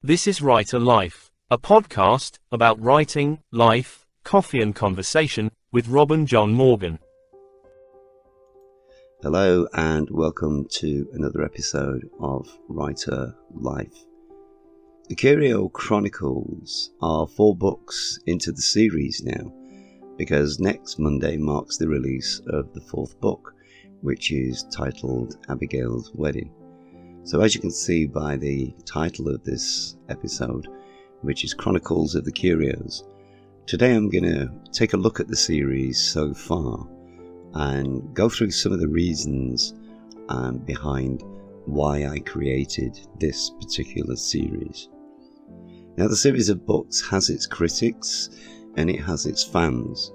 This is Writer Life, a podcast about writing, life, coffee and conversation with Rob and John Morgan. Hello and welcome to another episode of Writer Life. The Curio Chronicles are 4 books into the series now, because next Monday marks the release of the 4th book, which is titled Abigail's Wedding. So as you can see by the title of this episode, which is Chronicles of the Curios, today I'm going to take a look at the series so far and go through some of the reasons behind why I created this particular series. Now, the series of books has its critics and it has its fans,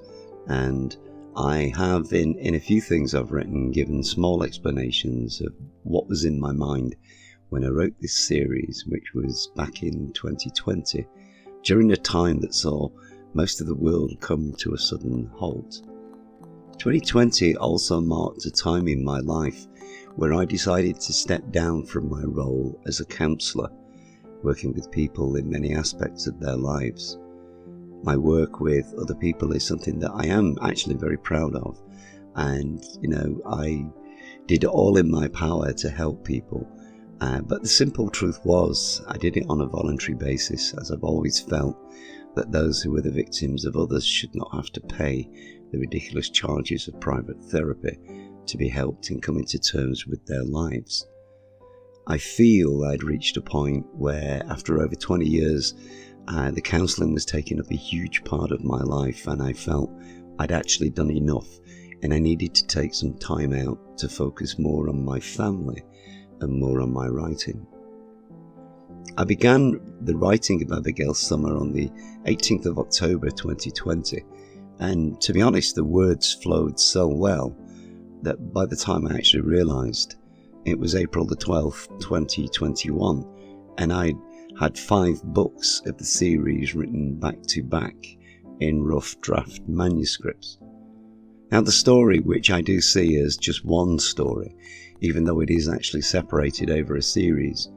and I have in a few things I've written given small explanations of what was in my mind when I wrote this series, which was back in 2020, during a time that saw most of the world come to a sudden halt. 2020 also marked a time in my life where I decided to step down from my role as a counsellor, working with people in many aspects of their lives. My work with other people is something that I am actually very proud of, and I did all in my power to help people, but the simple truth was I did it on a voluntary basis, as I've always felt that those who were the victims of others should not have to pay the ridiculous charges of private therapy to be helped in coming to terms with their lives. I feel I'd reached a point where, after over 20 years, the counselling was taking up a huge part of my life, and I felt I'd actually done enough and I needed to take some time out to focus more on my family and more on my writing. I began the writing of Abigail's Summer on the 18th of October 2020, and to be honest, the words flowed so well that by the time I actually realised it was April the 12th, 2021, and I'd had 5 books of the series written back to back in rough draft manuscripts. Now, the story, which I do see as just one story, even though it is actually separated over a series,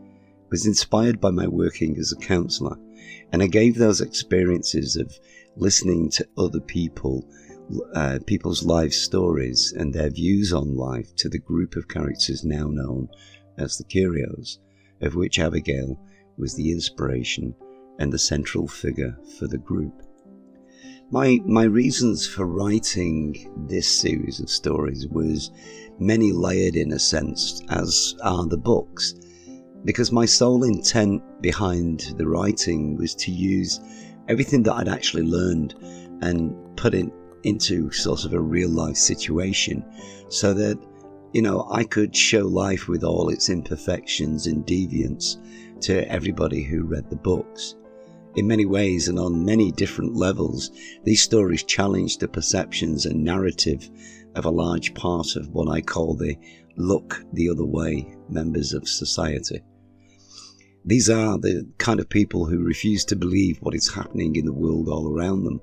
was inspired by my working as a counsellor, and I gave those experiences of listening to other people's life stories and their views on life to the group of characters now known as the Curios, of which Abigail was the inspiration and the central figure for the group. My reasons for writing this series of stories was many layered in a sense, as are the books, because my sole intent behind the writing was to use everything that I'd actually learned and put it into sort of a real life situation, so that I could show life with all its imperfections and deviance to everybody who read the books. In many ways and on many different levels, these stories challenge the perceptions and narrative of a large part of what I call the look the other way members of society. These are the kind of people who refuse to believe what is happening in the world all around them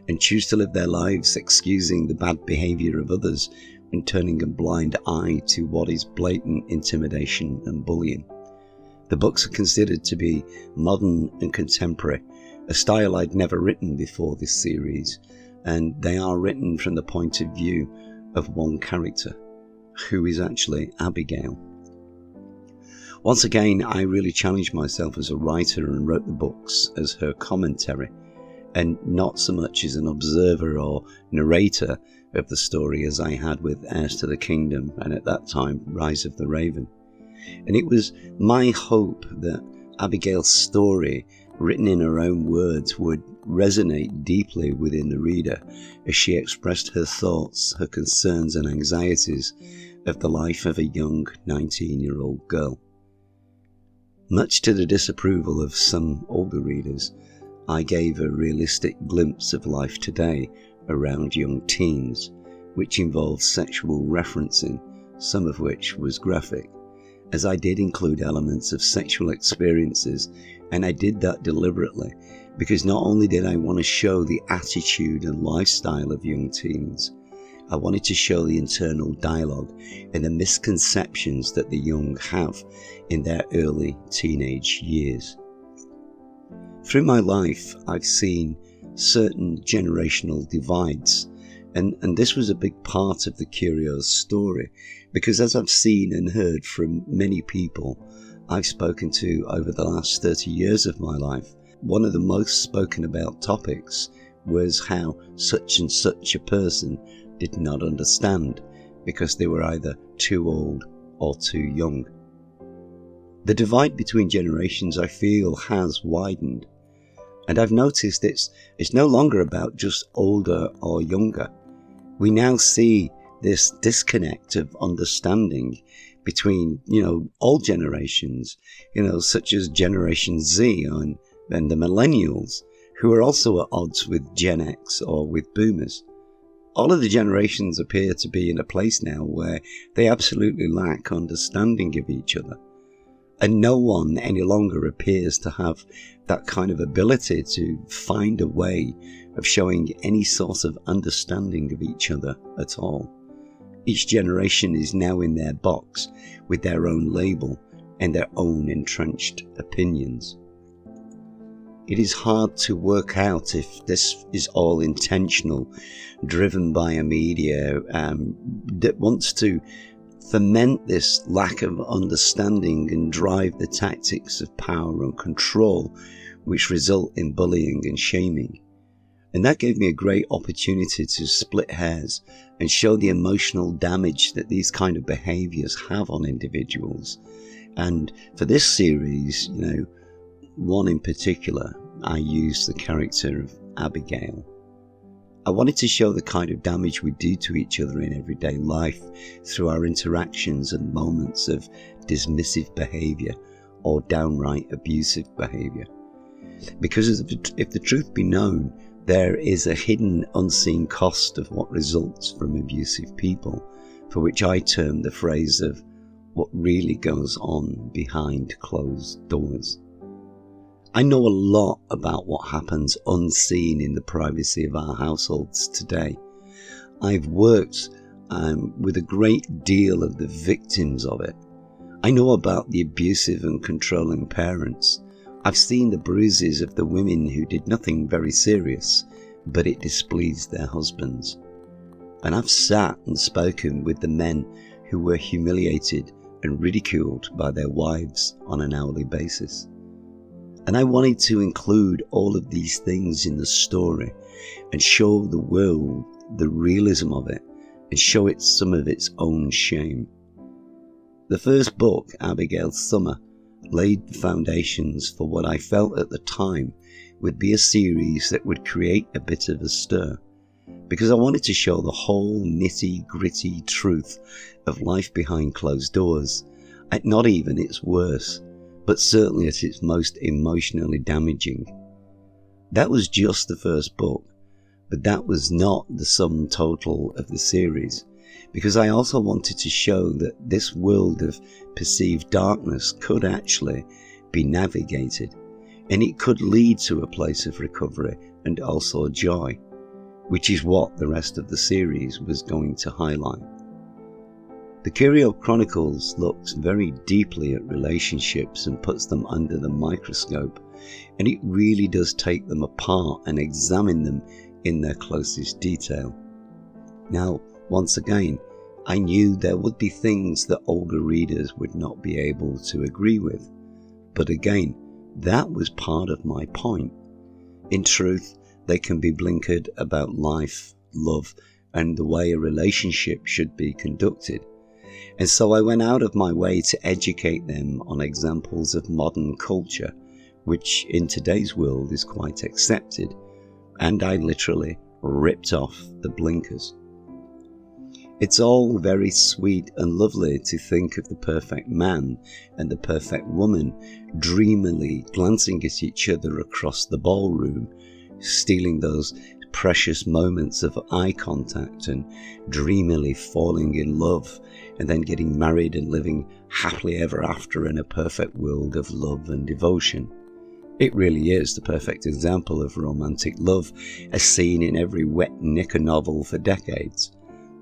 and choose to live their lives excusing the bad behaviour of others and turning a blind eye to what is blatant intimidation and bullying. The books are considered to be modern and contemporary, a style I'd never written before this series, and they are written from the point of view of one character, who is actually Abigail. Once again, I really challenged myself as a writer and wrote the books as her commentary, and not so much as an observer or narrator of the story as I had with Heirs to the Kingdom and at that time Rise of the Raven. And it was my hope that Abigail's story, written in her own words, would resonate deeply within the reader as she expressed her thoughts, her concerns and anxieties of the life of a young 19-year-old girl. Much to the disapproval of some older readers, I gave a realistic glimpse of life today around young teens, which involved sexual referencing, some of which was graphic, as I did include elements of sexual experiences, and I did that deliberately because not only did I want to show the attitude and lifestyle of young teens, I wanted to show the internal dialogue and the misconceptions that the young have in their early teenage years. Through my life, I've seen certain generational divides, and this was a big part of the Curio's story, because as I've seen and heard from many people I've spoken to over the last 30 years of my life, one of the most spoken about topics was how such and such a person did not understand because they were either too old or too young. The divide between generations, I feel, has widened. And I've noticed it's no longer about just older or younger. We now see this disconnect of understanding between, all generations, such as Generation Z and the millennials, who are also at odds with Gen X or with boomers. All of the generations appear to be in a place now where they absolutely lack understanding of each other. And no one any longer appears to have that kind of ability to find a way of showing any sort of understanding of each other at all. Each generation is now in their box with their own label and their own entrenched opinions. It is hard to work out if this is all intentional, driven by a media that wants to foment this lack of understanding and drive the tactics of power and control, which result in bullying and shaming. And that gave me a great opportunity to split hairs and show the emotional damage that these kind of behaviours have on individuals. And for this series, one in particular, I used the character of Abigail. I wanted to show the kind of damage we do to each other in everyday life through our interactions and moments of dismissive behaviour or downright abusive behaviour. Because if the truth be known, there is a hidden, unseen cost of what results from abusive people, for which I term the phrase of what really goes on behind closed doors. I know a lot about what happens unseen in the privacy of our households today. I've worked with a great deal of the victims of it. I know about the abusive and controlling parents. I've seen the bruises of the women who did nothing very serious, but it displeased their husbands. And I've sat and spoken with the men who were humiliated and ridiculed by their wives on an hourly basis. And I wanted to include all of these things in the story and show the world the realism of it and show it some of its own shame. The first book, Abigail's Summer, laid the foundations for what I felt at the time would be a series that would create a bit of a stir, because I wanted to show the whole nitty-gritty truth of life behind closed doors, at not even its worst, but certainly at its most emotionally damaging. That was just the first book, but that was not the sum total of the series, because I also wanted to show that this world of perceived darkness could actually be navigated, and it could lead to a place of recovery and also joy, which is what the rest of the series was going to highlight. The Curio Chronicles looks very deeply at relationships and puts them under the microscope, and it really does take them apart and examine them in their closest detail. Now, once again, I knew there would be things that older readers would not be able to agree with, but again, that was part of my point. In truth, they can be blinkered about life, love, and the way a relationship should be conducted. And so I went out of my way to educate them on examples of modern culture, which in today's world is quite accepted, and I literally ripped off the blinkers. It's all very sweet and lovely to think of the perfect man and the perfect woman dreamily glancing at each other across the ballroom, stealing those precious moments of eye contact and dreamily falling in love, and then getting married and living happily ever after in a perfect world of love and devotion. It really is the perfect example of romantic love, as seen in every wet knicker novel for decades.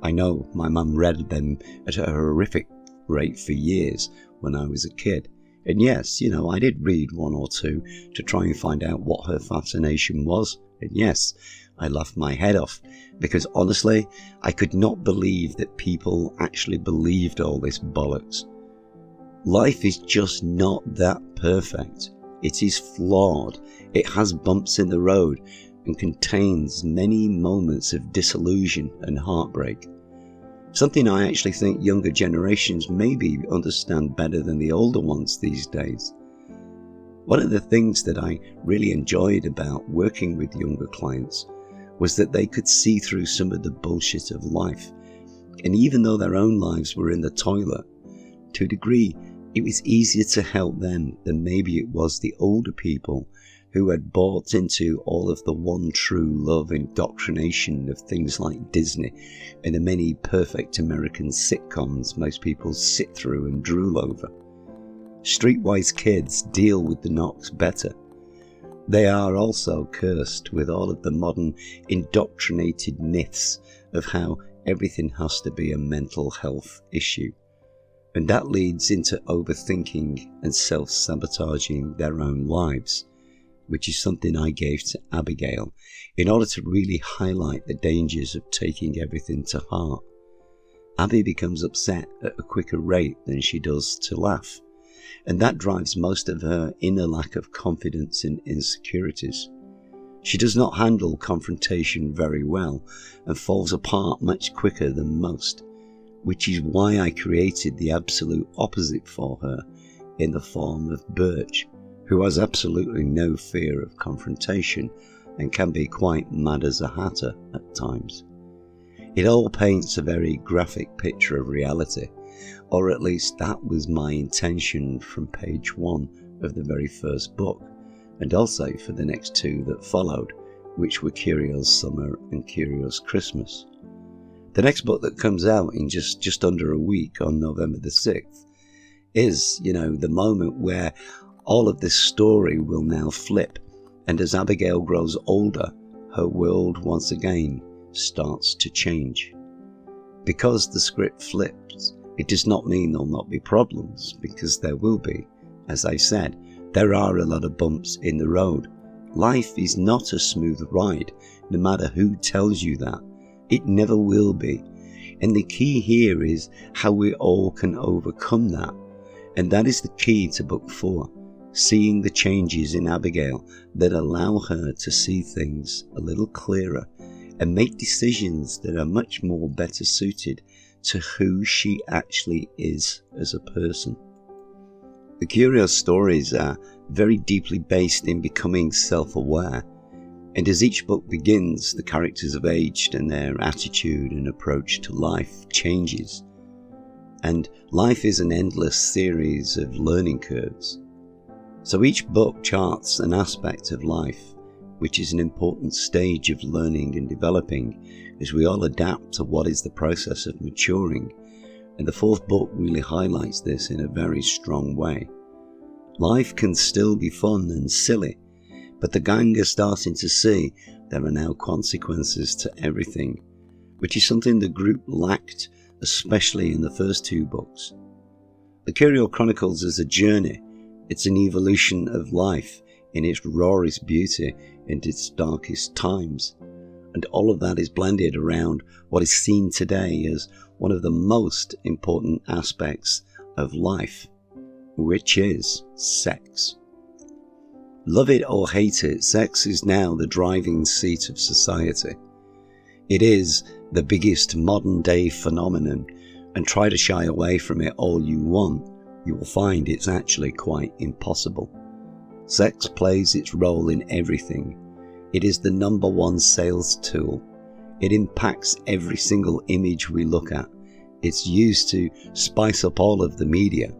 I know my mum read them at a horrific rate for years when I was a kid, And yes, I did read one or two to try and find out what her fascination was. And yes, I laughed my head off, because honestly, I could not believe that people actually believed all this bollocks. Life is just not that perfect. It is flawed. It has bumps in the road and contains many moments of disillusion and heartbreak. Something I actually think younger generations maybe understand better than the older ones these days. One of the things that I really enjoyed about working with younger clients was that they could see through some of the bullshit of life. And even though their own lives were in the toilet, to a degree, it was easier to help them than maybe it was the older people who had bought into all of the one true love indoctrination of things like Disney and the many perfect American sitcoms most people sit through and drool over. Streetwise kids deal with the knocks better. They are also cursed with all of the modern indoctrinated myths of how everything has to be a mental health issue. And that leads into overthinking and self-sabotaging their own lives, which is something I gave to Abigail in order to really highlight the dangers of taking everything to heart. Abby becomes upset at a quicker rate than she does to laugh, and that drives most of her inner lack of confidence and insecurities. She does not handle confrontation very well and falls apart much quicker than most, which is why I created the absolute opposite for her in the form of Birch, who has absolutely no fear of confrontation and can be quite mad as a hatter at times. It all paints a very graphic picture of reality, or at least that was my intention from page 1 of the very first book, and also for the next 2 that followed, which were Curio's Summer and Curio's Christmas. The next book that comes out in just under a week on November the 6th is, the moment where all of this story will now flip, and as Abigail grows older, her world once again starts to change. Because the script flips, it does not mean there'll not be problems, because there will be. As I said, there are a lot of bumps in the road. Life is not a smooth ride, no matter who tells you that. It never will be. And the key here is how we all can overcome that. And that is the key to book 4. Seeing the changes in Abigail that allow her to see things a little clearer and make decisions that are much more better suited to who she actually is as a person. The Curio stories are very deeply based in becoming self-aware, and as each book begins, the characters have aged and their attitude and approach to life changes. And life is an endless series of learning curves. So each book charts an aspect of life, which is an important stage of learning and developing as we all adapt to what is the process of maturing, and the 4th book really highlights this in a very strong way. Life can still be fun and silly, but the gang are starting to see there are now consequences to everything, which is something the group lacked, especially in the first 2 books. The Curio Chronicles is a journey. It's an evolution of life in its rawest beauty and its darkest times. And all of that is blended around what is seen today as one of the most important aspects of life, which is sex. Love it or hate it, sex is now the driving seat of society. It is the biggest modern day phenomenon, and try to shy away from it all you want, you will find it's actually quite impossible. Sex plays its role in everything. It is the number 1 sales tool. It impacts every single image we look at. It's used to spice up all of the media.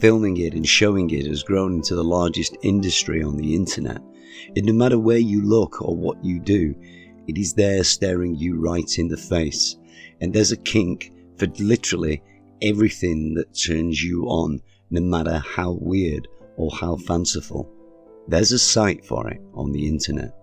Filming it and showing it has grown into the largest industry on the internet. And no matter where you look or what you do, it is there staring you right in the face. And there's a kink for literally everything that turns you on, no matter how weird or how fanciful. There's a site for it on the internet.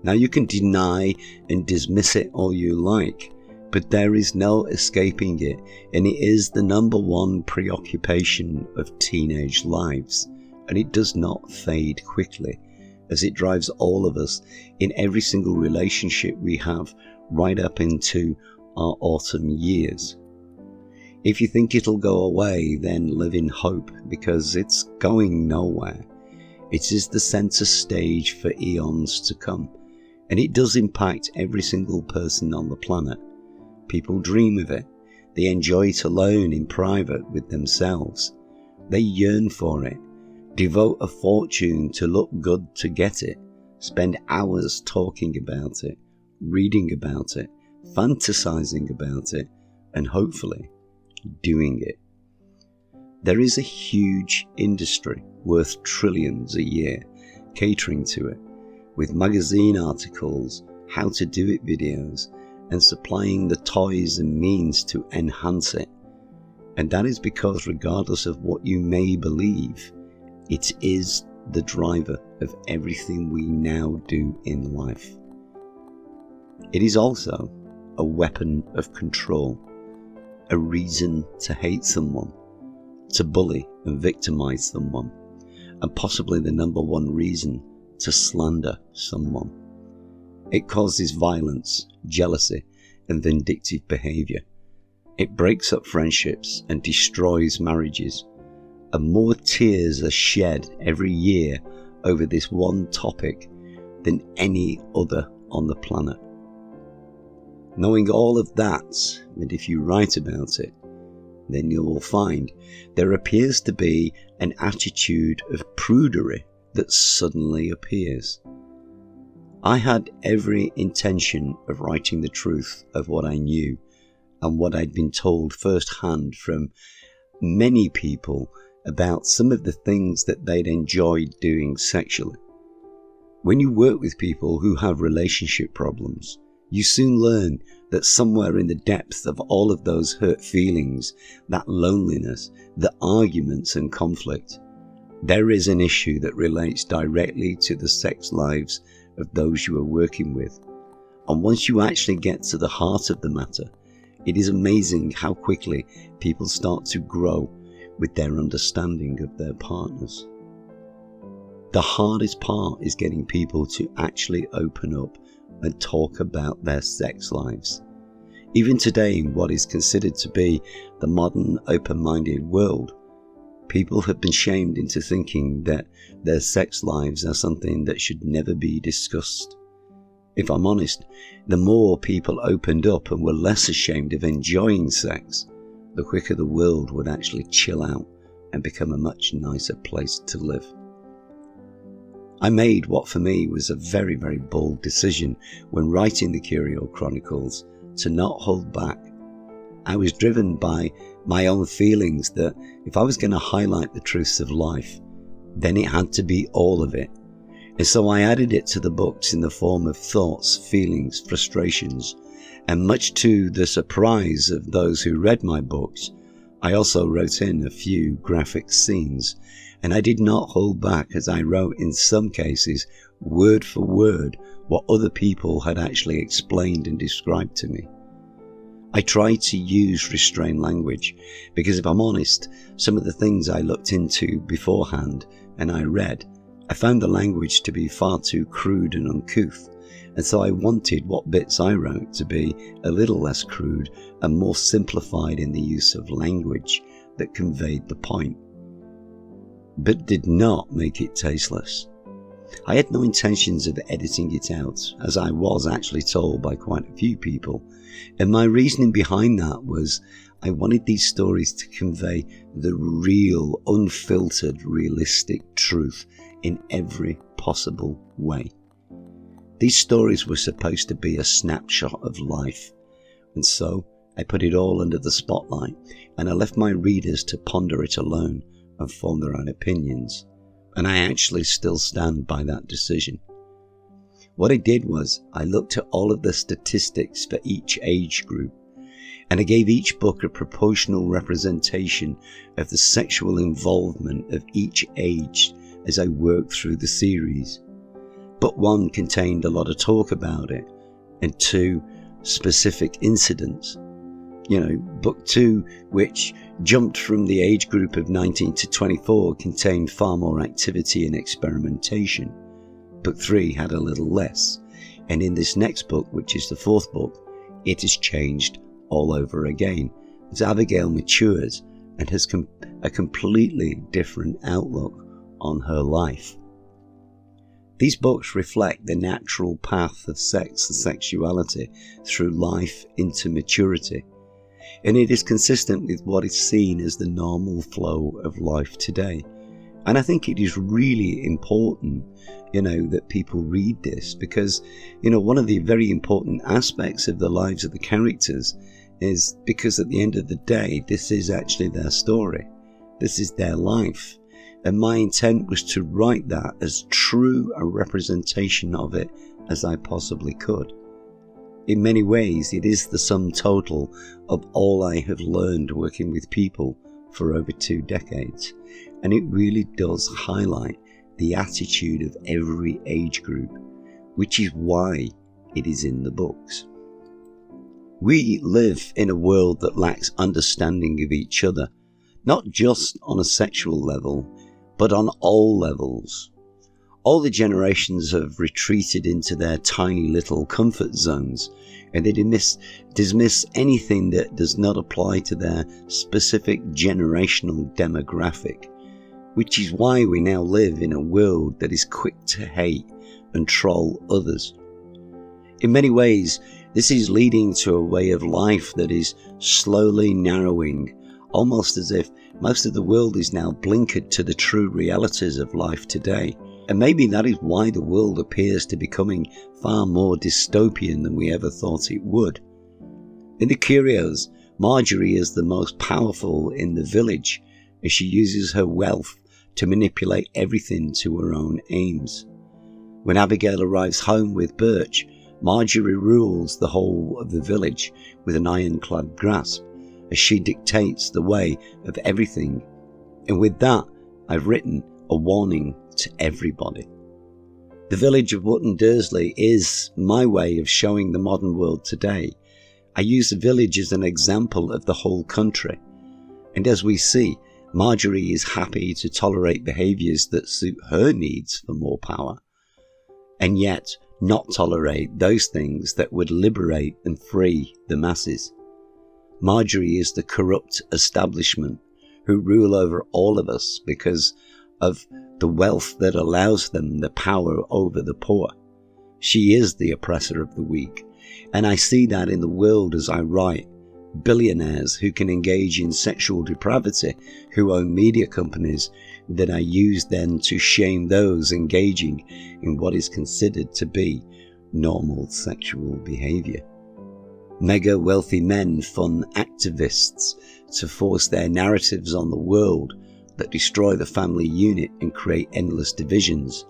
Now you can deny and dismiss it all you like, But there is no escaping it, and it is the number one preoccupation of teenage lives, and it does not fade quickly, as it drives all of us in every single relationship we have right up into our autumn years. If you think it'll go away, then live in hope, because it's going nowhere. It is the center stage for eons to come, and it does impact every single person on the planet. People dream of it. They enjoy it alone in private with themselves. They yearn for it, devote a fortune to look good to get it, spend hours talking about it, reading about it, fantasizing about it, and hopefully doing it. There is a huge industry worth trillions a year catering to it, with magazine articles, how to do it videos, and supplying the toys and means to enhance it. And that is because regardless of what you may believe, it is the driver of everything we now do in life. It is also a weapon of control, a reason to hate someone, to bully and victimize someone, and possibly the number one reason to slander someone. It causes violence, jealousy, and vindictive behavior. It breaks up friendships and destroys marriages. And more tears are shed every year over this one topic than any other on the planet. Knowing all of that, and if you write about it, then you will find there appears to be an attitude of prudery that suddenly appears. I had every intention of writing the truth of what I knew and what I'd been told firsthand from many people about some of the things that they'd enjoyed doing sexually. When you work with people who have relationship problems, you soon learn that somewhere in the depth of all of those hurt feelings, that loneliness, the arguments and conflict, there is an issue that relates directly to the sex lives of those you are working with. And once you actually get to the heart of the matter, it is amazing how quickly people start to grow with their understanding of their partners. The hardest part is getting people to actually open up and talk about their sex lives. Even today, in what is considered to be the modern open-minded world, people have been shamed into thinking that their sex lives are something that should never be discussed. If I'm honest, the more people opened up and were less ashamed of enjoying sex, the quicker the world would actually chill out and become a much nicer place to live. I made what for me was a very, very bold decision when writing the Curio Chronicles to not hold back. I was driven by my own feelings that if I was going to highlight the truths of life, then it had to be all of it. And so I added it to the books in the form of thoughts, feelings, frustrations, and much to the surprise of those who read my books, I also wrote in a few graphic scenes, and I did not hold back as I wrote in some cases word for word what other people had actually explained and described to me. I tried to use restrained language because if I'm honest, some of the things I looked into beforehand and I read, I found the language to be far too crude and uncouth, and so I wanted what bits I wrote to be a little less crude and more simplified in the use of language that conveyed the point, but did not make it tasteless. I had no intentions of editing it out, as I was actually told by quite a few people, and my reasoning behind that was I wanted these stories to convey the real, unfiltered, realistic truth in every possible way. These stories were supposed to be a snapshot of life, and so I put it all under the spotlight, and I left my readers to ponder it alone and form their own opinions. And I actually still stand by that decision. What I did was I looked at all of the statistics for each age group, and I gave each book a proportional representation of the sexual involvement of each age as I worked through the series. But 1 contained a lot of talk about it, and 2, specific incidents. Book 2, which jumped from the age group of 19 to 24, contained far more activity and experimentation. Book 3 had a little less. And in this next book, which is the 4th book, it has changed all over again, as Abigail matures and has a completely different outlook on her life. These books reflect the natural path of sex and sexuality through life into maturity, and it is consistent with what is seen as the normal flow of life today. And I think it is really important, that people read this, because, one of the very important aspects of the lives of the characters is because at the end of the day, this is actually their story. This is their life. And my intent was to write that as true a representation of it as I possibly could. In many ways, it is the sum total of all I have learned working with people for over 2 decades. And it really does highlight the attitude of every age group, which is why it is in the books. We live in a world that lacks understanding of each other, not just on a sexual level, but on all levels. All the generations have retreated into their tiny little comfort zones, and they dismiss anything that does not apply to their specific generational demographic, which is why we now live in a world that is quick to hate and troll others. In many ways, this is leading to a way of life that is slowly narrowing, almost as if most of the world is now blinkered to the true realities of life today. And maybe that is why the world appears to be becoming far more dystopian than we ever thought it would. In the Curios, Marjorie is the most powerful in the village, as she uses her wealth to manipulate everything to her own aims. When Abigail arrives home with Birch, Marjorie rules the whole of the village with an ironclad grasp, as she dictates the way of everything. And with that, I've written a warning to everybody. The village of Wotton Dursley is my way of showing the modern world today. I use the village as an example of the whole country. And as we see, Marjorie is happy to tolerate behaviours that suit her needs for more power, and yet not tolerate those things that would liberate and free the masses. Marjorie is the corrupt establishment who rule over all of us because of the wealth that allows them the power over the poor. She is the oppressor of the weak, and I see that in the world as I write. Billionaires who can engage in sexual depravity, who own media companies that I use then to shame those engaging in what is considered to be normal sexual behavior. Mega wealthy men fund activists to force their narratives on the world that destroy the family unit and create endless divisions,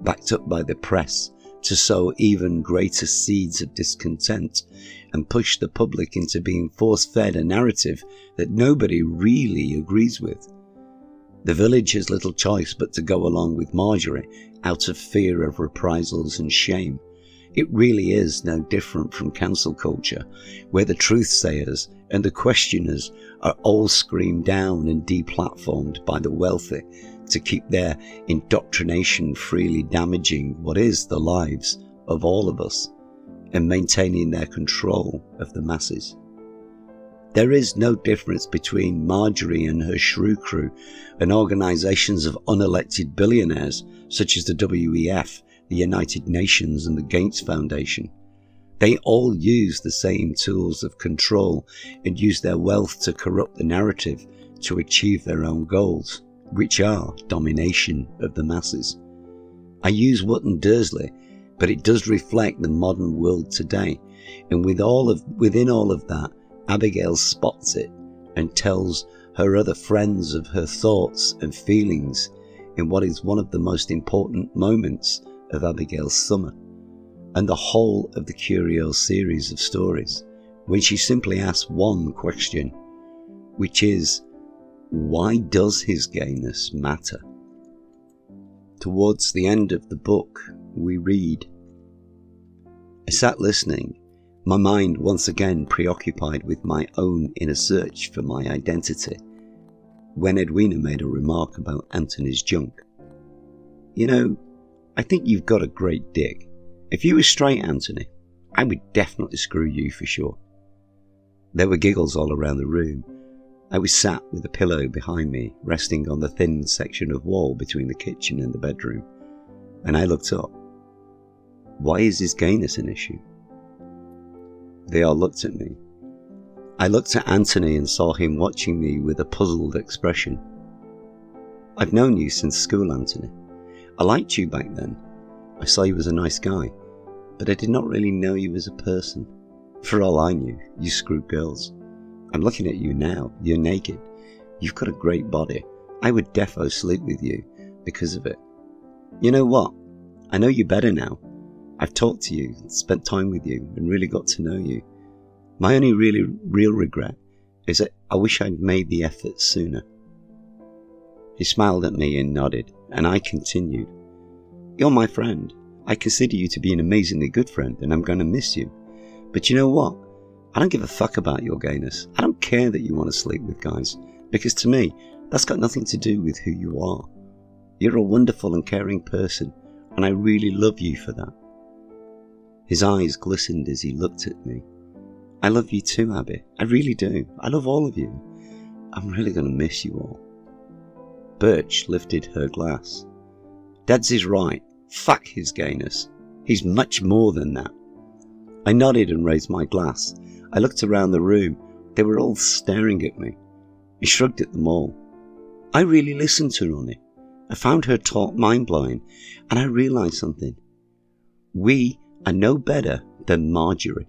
backed up by the press to sow even greater seeds of discontent and push the public into being force-fed a narrative that nobody really agrees with. The village has little choice but to go along with Marjorie out of fear of reprisals and shame. It really is no different from cancel culture, where the truth-sayers and the questioners are all screamed down and deplatformed by the wealthy to keep their indoctrination freely damaging what is the lives of all of us and maintaining their control of the masses. There is no difference between Marjorie and her shrew crew and organisations of unelected billionaires such as the WEF, the United Nations and the Gates Foundation. They all use the same tools of control and use their wealth to corrupt the narrative to achieve their own goals, which are domination of the masses. I use Wotton Dursley, but it does reflect the modern world today, and within all of that, Abigail spots it and tells her other friends of her thoughts and feelings in what is one of the most important moments of Abigail's summer, and the whole of the Curio series of stories, when she simply asks one question, which is, why does his gayness matter? Towards the end of the book, we read, I sat listening, my mind once again preoccupied with my own inner search for my identity, when Edwina made a remark about Anthony's junk. You know, I think you've got a great dick. If you were straight, Anthony, I would definitely screw you for sure. There were giggles all around the room. I was sat with a pillow behind me, resting on the thin section of wall between the kitchen and the bedroom, and I looked up. Why is his gayness an issue? They all looked at me. I looked at Anthony and saw him watching me with a puzzled expression. I've known you since school, Anthony. I liked you back then. I saw you as a nice guy, but I did not really know you as a person. For all I knew, you screwed girls. I'm looking at you now. You're naked. You've got a great body. I would defo sleep with you because of it. You know what? I know you better now. I've talked to you, spent time with you, and really got to know you. My only really real regret is that I wish I'd made the effort sooner. He smiled at me and nodded, and I continued. You're my friend. I consider you to be an amazingly good friend, and I'm going to miss you. But you know what? I don't give a fuck about your gayness. I don't care that you want to sleep with guys, because to me, that's got nothing to do with who you are. You're a wonderful and caring person, and I really love you for that. His eyes glistened as he looked at me. I love you too, Abby. I really do. I love all of you. I'm really going to miss you all. Birch lifted her glass. Dad's is right. Fuck his gayness. He's much more than that. I nodded and raised my glass. I looked around the room. They were all staring at me. I shrugged at them all. I really listened to Ronnie. I found her talk mind-blowing, and I realised something. We are no better than Marjorie.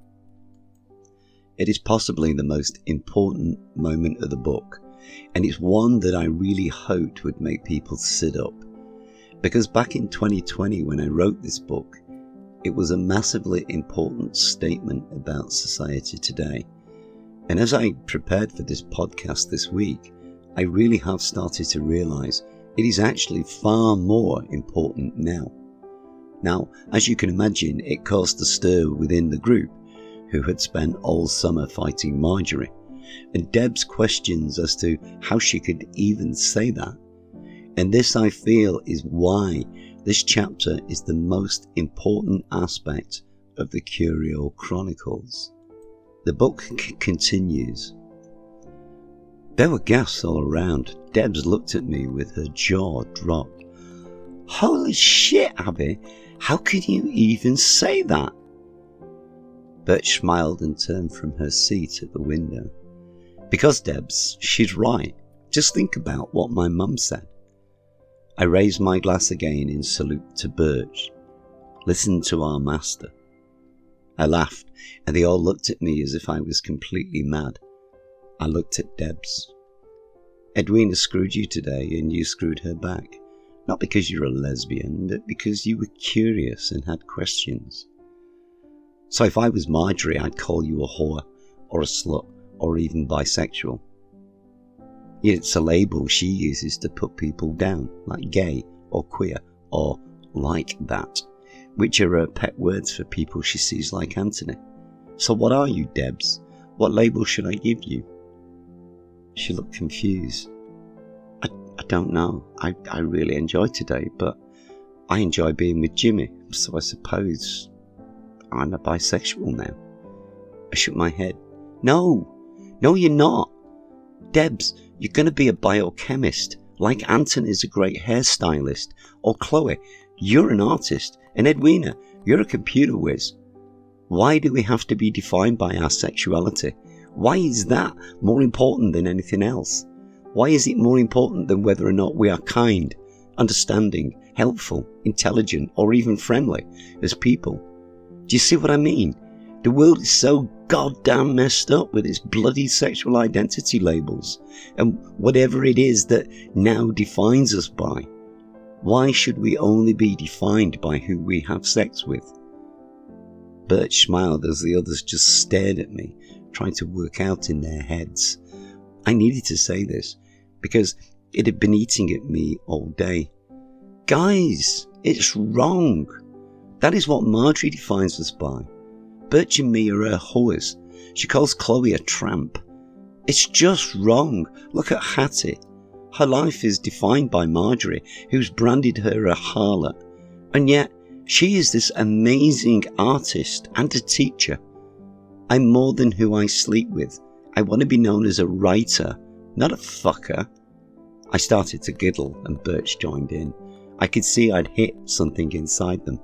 It is possibly the most important moment of the book, and it's one that I really hoped would make people sit up. Because back in 2020, when I wrote this book, it was a massively important statement about society today. And as I prepared for this podcast this week, I really have started to realise it is actually far more important now. Now, as you can imagine, it caused a stir within the group, who had spent all summer fighting Marjorie, and Deb's questions as to how she could even say that. And this, I feel, is why this chapter is the most important aspect of the Curio Chronicles. The book continues. There were gasps all around. Debs looked at me with her jaw dropped. Holy shit, Abby! How can you even say that? Birch smiled and turned from her seat at the window. Because, Debs, she's right. Just think about what my mum said. I raised my glass again in salute to Birch. Listen to our master. I laughed, and they all looked at me as if I was completely mad. I looked at Debs. Edwina screwed you today, and you screwed her back. Not because you're a lesbian, but because you were curious and had questions. So if I was Marjorie, I'd call you a whore, or a slut, or even bisexual. Yet it's a label she uses to put people down, like gay, or queer, or like that, which are her pet words for people she sees like Anthony. So what are you, Debs? What label should I give you? She looked confused. I don't know. I really enjoyed today, but I enjoy being with Jimmy, so I suppose I'm a bisexual now. I shook my head. No, you're not. Debs, you're going to be a biochemist, like Anthony's a great hairstylist, or Chloe, you're an artist, and Edwina, you're a computer whiz. Why do we have to be defined by our sexuality? Why is that more important than anything else? Why is it more important than whether or not we are kind, understanding, helpful, intelligent, or even friendly as people? Do you see what I mean? The world is so goddamn messed up with its bloody sexual identity labels and whatever it is that now defines us by. Why should we only be defined by who we have sex with? Birch smiled as the others just stared at me, trying to work out in their heads. I needed to say this because it had been eating at me all day. Guys, it's wrong. That is what Marjorie defines us by. Birch and me are her whores. She calls Chloe a tramp. It's just wrong. Look at Hattie. Her life is defined by Marjorie, who's branded her a harlot. And yet, she is this amazing artist and a teacher. I'm more than who I sleep with. I want to be known as a writer, not a fucker. I started to giggle and Birch joined in. I could see I'd hit something inside them.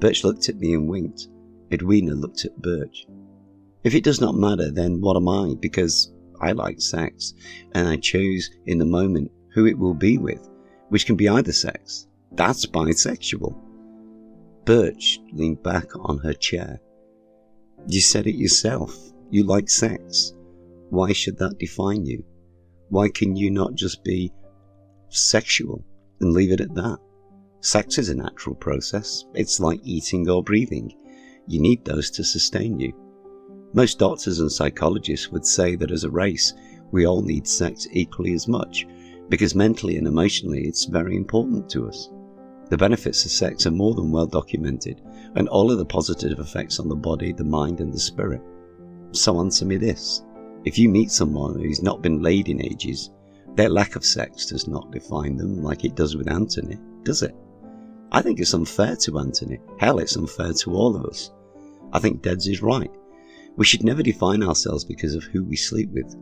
Birch looked at me and winked. Edwina looked at Birch. If it does not matter, then what am I? Because I like sex, and I choose in the moment who it will be with, which can be either sex. That's bisexual. Birch leaned back on her chair. You said it yourself. You like sex. Why should that define you? Why can you not just be sexual and leave it at that? Sex is a natural process. It's like eating or breathing. You need those to sustain you. Most doctors and psychologists would say that as a race, we all need sex equally as much, because mentally and emotionally it's very important to us. The benefits of sex are more than well documented, and all of the positive effects on the body, the mind and the spirit. So answer me this. If you meet someone who's not been laid in ages, their lack of sex does not define them like it does with Anthony, does it? I think it's unfair to Anthony. Hell, it's unfair to all of us. I think Deds is right. We should never define ourselves because of who we sleep with.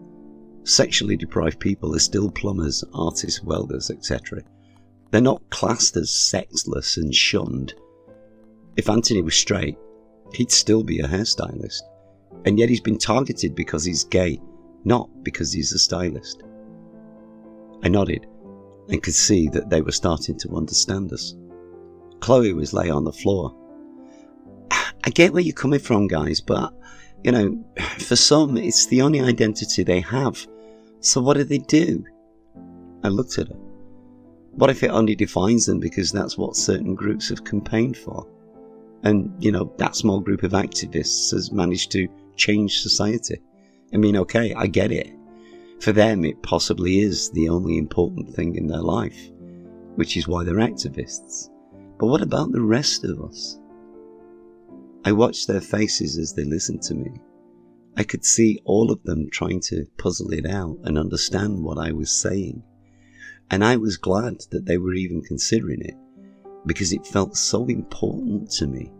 Sexually deprived people are still plumbers, artists, welders, etc. They're not classed as sexless and shunned. If Anthony was straight, he'd still be a hairstylist. And yet he's been targeted because he's gay, not because he's a stylist. I nodded and could see that they were starting to understand us. Chloe was lay on the floor. I get where you're coming from, guys, but, for some, it's the only identity they have. So what do? I looked at her. What if it only defines them because that's what certain groups have campaigned for? And, that small group of activists has managed to change society. I mean, okay, I get it. For them, it possibly is the only important thing in their life, which is why they're activists. But what about the rest of us? I watched their faces as they listened to me. I could see all of them trying to puzzle it out and understand what I was saying. And I was glad that they were even considering it, because it felt so important to me.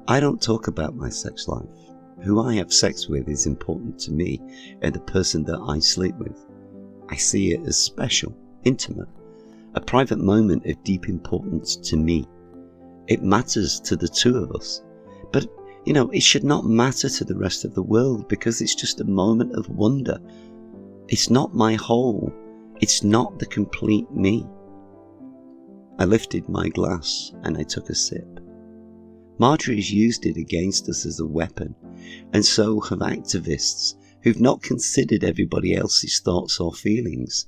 I don't talk about my sex life. Who I have sex with is important to me and the person that I sleep with. I see it as special, intimate, a private moment of deep importance to me. It matters to the two of us. But, it should not matter to the rest of the world because it's just a moment of wonder. It's not my whole. It's not the complete me. I lifted my glass and I took a sip. Marjorie's used it against us as a weapon, and so have activists who've not considered everybody else's thoughts or feelings.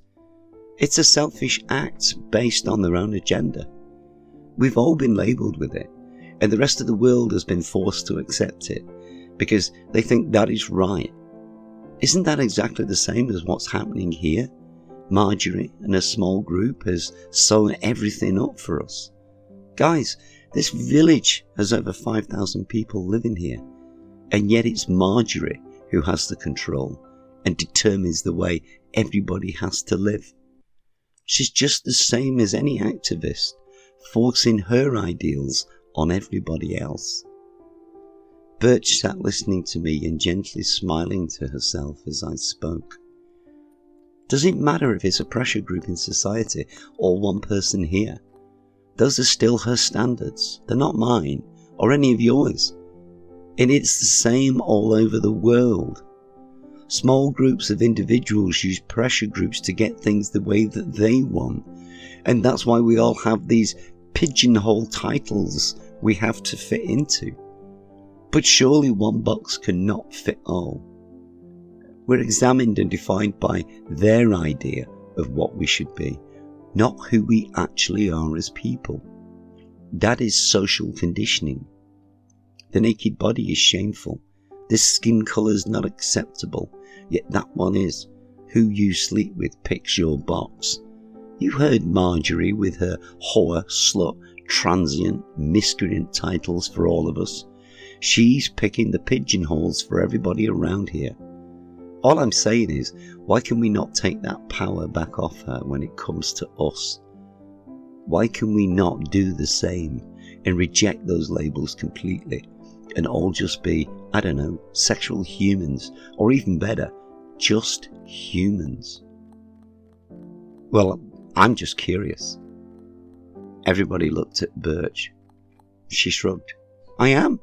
It's a selfish act based on their own agenda. We've all been labelled with it, and the rest of the world has been forced to accept it because they think that is right. Isn't that exactly the same as what's happening here? Marjorie and a small group has sewn everything up for us. Guys, this village has over 5,000 people living here, and yet it's Marjorie who has the control and determines the way everybody has to live. She's just the same as any activist, forcing her ideals on everybody else. Birch sat listening to me and gently smiling to herself as I spoke. Does it matter if it's a pressure group in society or one person here? Those are still her standards. They're not mine or any of yours. And it's the same all over the world. Small groups of individuals use pressure groups to get things the way that they want. And that's why we all have these pigeonhole titles we have to fit into. But surely one box cannot fit all. We're examined and defined by their idea of what we should be, not who we actually are as people. That is social conditioning. The naked body is shameful. This skin colour is not acceptable, yet that one is. Who you sleep with picks your box. You heard Marjorie with her whore, slut, transient, miscreant titles for all of us. She's picking the pigeonholes for everybody around here. All I'm saying is, why can we not take that power back off her when it comes to us? Why can we not do the same and reject those labels completely and all just be, I don't know, sexual humans, or even better, just humans? Well, I'm just curious. Everybody looked at Birch. She shrugged. I am.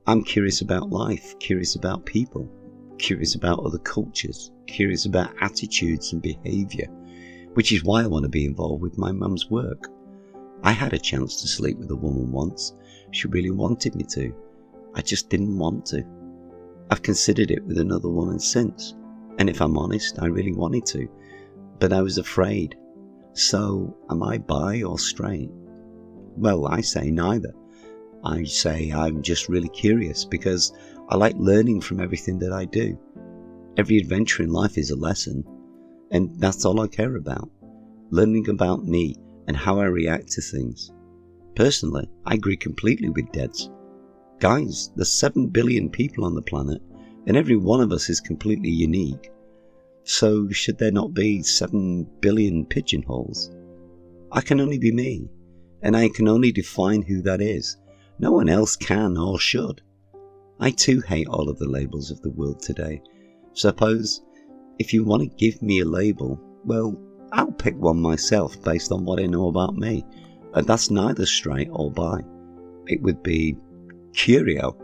I'm curious about life, curious about people, curious about other cultures, curious about attitudes and behaviour, which is why I want to be involved with my mum's work. I had a chance to sleep with a woman once. She really wanted me to. I just didn't want to. I've considered it with another woman since, and if I'm honest, I really wanted to, but I was afraid. So, am I bi or straight? Well, I say neither. I say I'm just really curious because I like learning from everything that I do. Every adventure in life is a lesson, and that's all I care about. Learning about me and how I react to things. Personally, I agree completely with Deds. Guys, there's 7 billion people on the planet, and every one of us is completely unique. So should there not be 7 billion pigeonholes? I can only be me, and I can only define who that is. No one else can or should. I too hate all of the labels of the world today. Suppose, if you want to give me a label, well, I'll pick one myself based on what I know about me. And that's neither straight or bi. It would be Curio.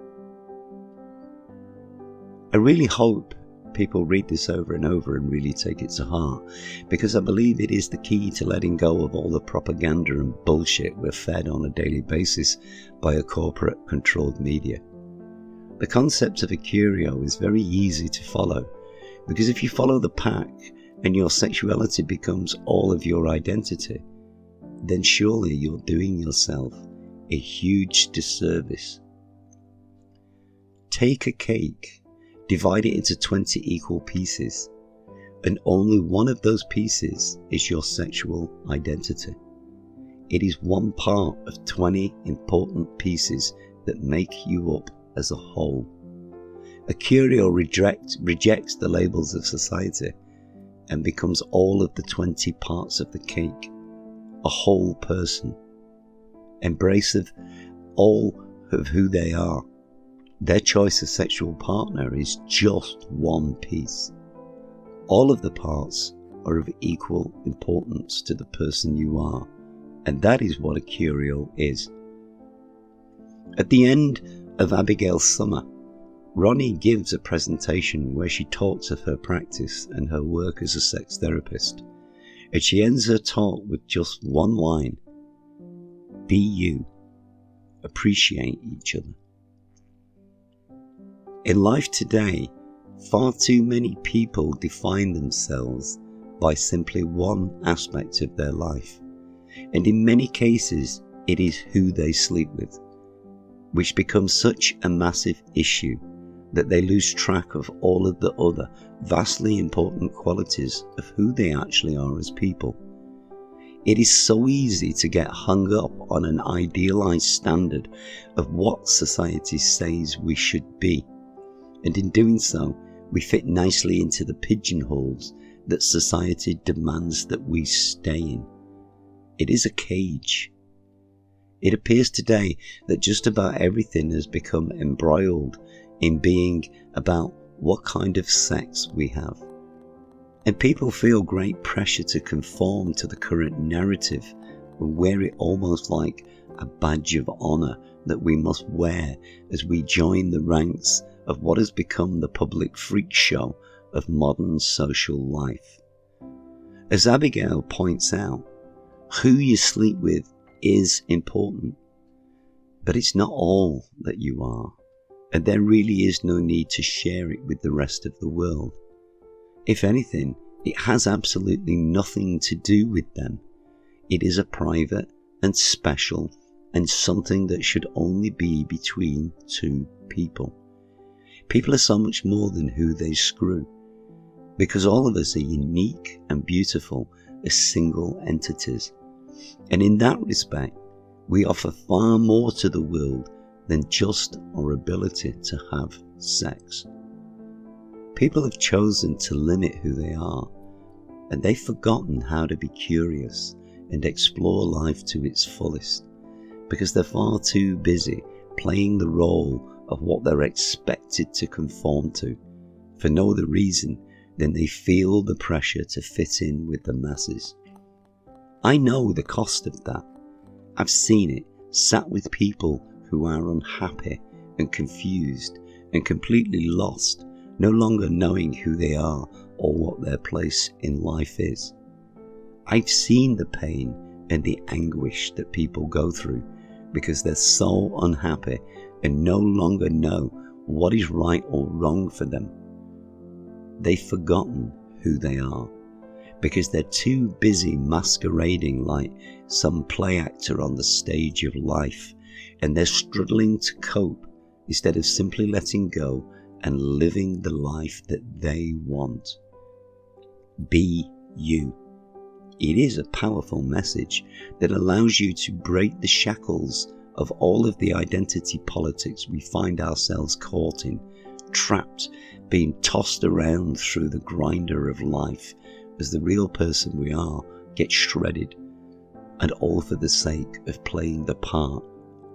I really hope people read this over and over and really take it to heart, because I believe it is the key to letting go of all the propaganda and bullshit we're fed on a daily basis by a corporate controlled media. The concept of a curio is very easy to follow, because if you follow the pack and your sexuality becomes all of your identity, then surely you're doing yourself a huge disservice. Take a cake, divide it into 20 equal pieces, and only one of those pieces is your sexual identity. It is one part of 20 important pieces that make you up as a whole. A curio rejects the labels of society and becomes all of the 20 parts of the cake, a whole person, embrace of all of who they are. Their choice of sexual partner is just one piece. All of the parts are of equal importance to the person you are, and that is what a curio is. At the end of Abigail's summer, Ronnie gives a presentation where she talks of her practice and her work as a sex therapist, and she ends her talk with just one line: be you, appreciate each other. In life today, far too many people define themselves by simply one aspect of their life, and in many cases it is who they sleep with, which becomes such a massive issue that they lose track of all of the other vastly important qualities of who they actually are as people. It is so easy to get hung up on an idealized standard of what society says we should be, and in doing so, we fit nicely into the pigeonholes that society demands that we stay in. It is a cage. It appears today that just about everything has become embroiled in being about what kind of sex we have. And people feel great pressure to conform to the current narrative and wear it almost like a badge of honour that we must wear as we join the ranks of what has become the public freak show of modern social life. As Abigail points out, who you sleep with is important, but it's not all that you are, and there really is no need to share it with the rest of the world. If anything, it has absolutely nothing to do with them. It is a private and special and something that should only be between two people. People are so much more than who they screw, because all of us are unique and beautiful as single entities. And in that respect, we offer far more to the world than just our ability to have sex. People have chosen to limit who they are, and they've forgotten how to be curious and explore life to its fullest, because they're far too busy playing the role of what they're expected to conform to, for no other reason than they feel the pressure to fit in with the masses. I know the cost of that. I've seen it, sat with people who are unhappy and confused and completely lost, no longer knowing who they are or what their place in life is. I've seen the pain and the anguish that people go through because they're so unhappy and no longer know what is right or wrong for them. They've forgotten who they are because they're too busy masquerading like some play actor on the stage of life, and they're struggling to cope instead of simply letting go and living the life that they want. Be you. It is a powerful message that allows you to break the shackles of all of the identity politics we find ourselves caught in, trapped, being tossed around through the grinder of life as the real person we are gets shredded, and all for the sake of playing the part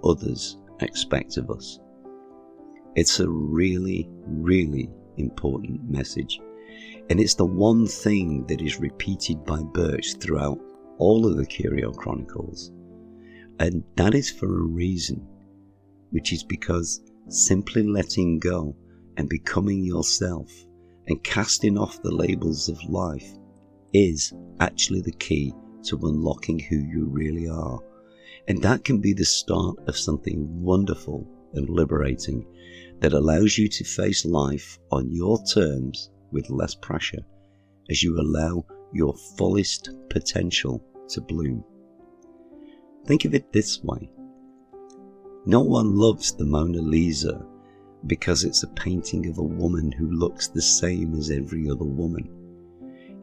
others expect of us. It's a really, really important message, and it's the one thing that is repeated by Birch throughout all of the Curio Chronicles, and that is for a reason, which is because simply letting go and becoming yourself and casting off the labels of life is actually the key to unlocking who you really are. And that can be the start of something wonderful and liberating that allows you to face life on your terms with less pressure as you allow your fullest potential to bloom. Think of it this way. No one loves the Mona Lisa because it's a painting of a woman who looks the same as every other woman.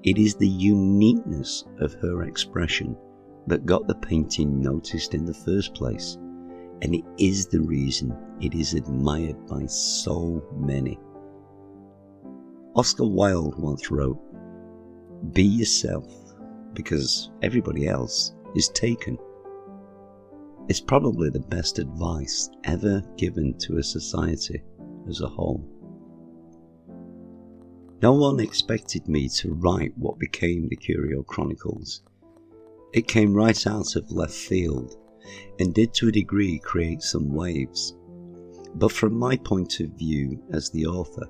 It is the uniqueness of her expression that got the painting noticed in the first place, and it is the reason it is admired by so many. Oscar Wilde once wrote, "Be yourself, because everybody else is taken." It's probably the best advice ever given to a society as a whole. No one expected me to write what became the Curio Chronicles. It came right out of left field and did to a degree create some waves. But from my point of view as the author,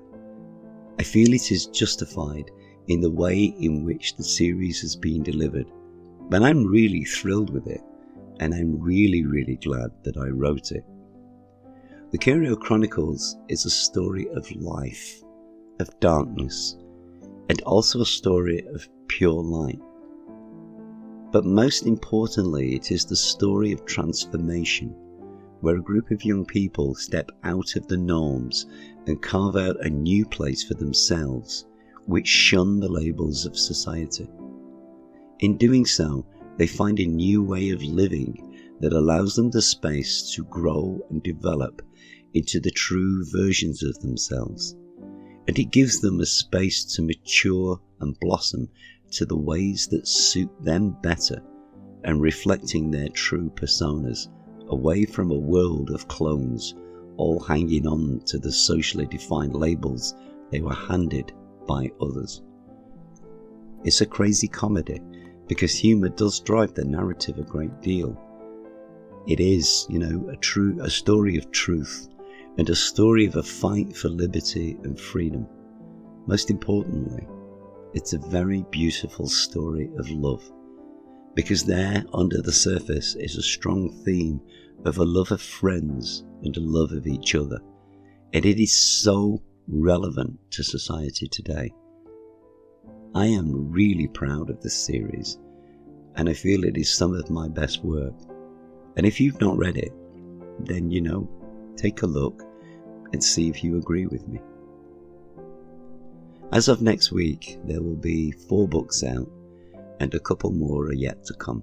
I feel it is justified in the way in which the series has been delivered. But I'm really thrilled with it, and I'm really, really glad that I wrote it. The Curio Chronicles is a story of life, of darkness, and also a story of pure light. But most importantly, it is the story of transformation, where a group of young people step out of the norms and carve out a new place for themselves, which shun the labels of society. In doing so, they find a new way of living that allows them the space to grow and develop into the true versions of themselves. And it gives them a space to mature and blossom to the ways that suit them better, and reflecting their true personas, away from a world of clones, all hanging on to the socially defined labels they were handed by others. It's a crazy comedy, because humour does drive the narrative a great deal. It is, a story of truth, and a story of a fight for liberty and freedom. Most importantly, it's a very beautiful story of love, because there under the surface is a strong theme of a love of friends and a love of each other, and it is so relevant to society today. I am really proud of this series, and I feel it is some of my best work. And if you've not read it, then take a look and see if you agree with me. As of next week, there will be 4 books out, and a couple more are yet to come.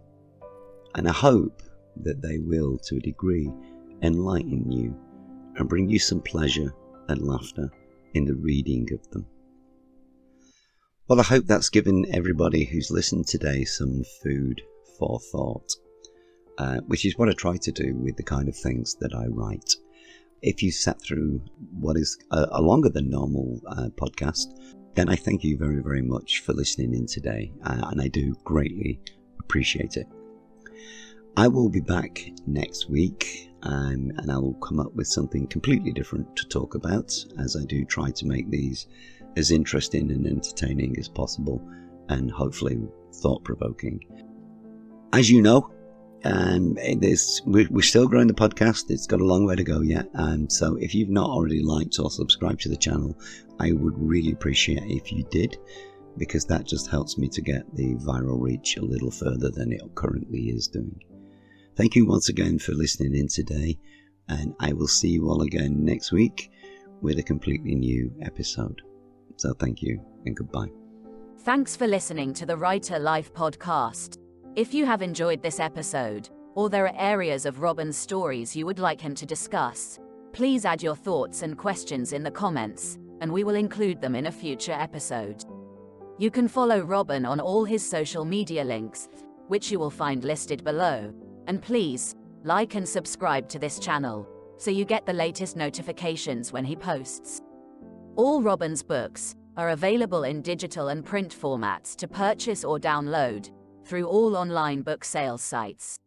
And I hope that they will, to a degree, enlighten you and bring you some pleasure and laughter in the reading of them. Well, I hope that's given everybody who's listened today some food for thought, which is what I try to do with the kind of things that I write. If you sat through what is a longer than normal podcast, then I thank you very, very much for listening in today, and I do greatly appreciate it. I will be back next week, and I will come up with something completely different to talk about, as I do try to make these as interesting and entertaining as possible, and hopefully thought-provoking. As you know, we're still growing the podcast. It's got a long way to go yet, so if you've not already liked or subscribed to the channel, I would really appreciate it if you did, because that just helps me to get the viral reach a little further than it currently is doing. Thank you once again for listening in today, and I will see you all again next week with a completely new episode. So thank you and goodbye. Thanks for listening to the Writer Life podcast. If you have enjoyed this episode, or there are areas of Robin's stories you would like him to discuss, please add your thoughts and questions in the comments, and we will include them in a future episode. You can follow Robin on all his social media links, which you will find listed below, and please, like and subscribe to this channel, so you get the latest notifications when he posts. All Robin's books are available in digital and print formats to purchase or download through all online book sales sites.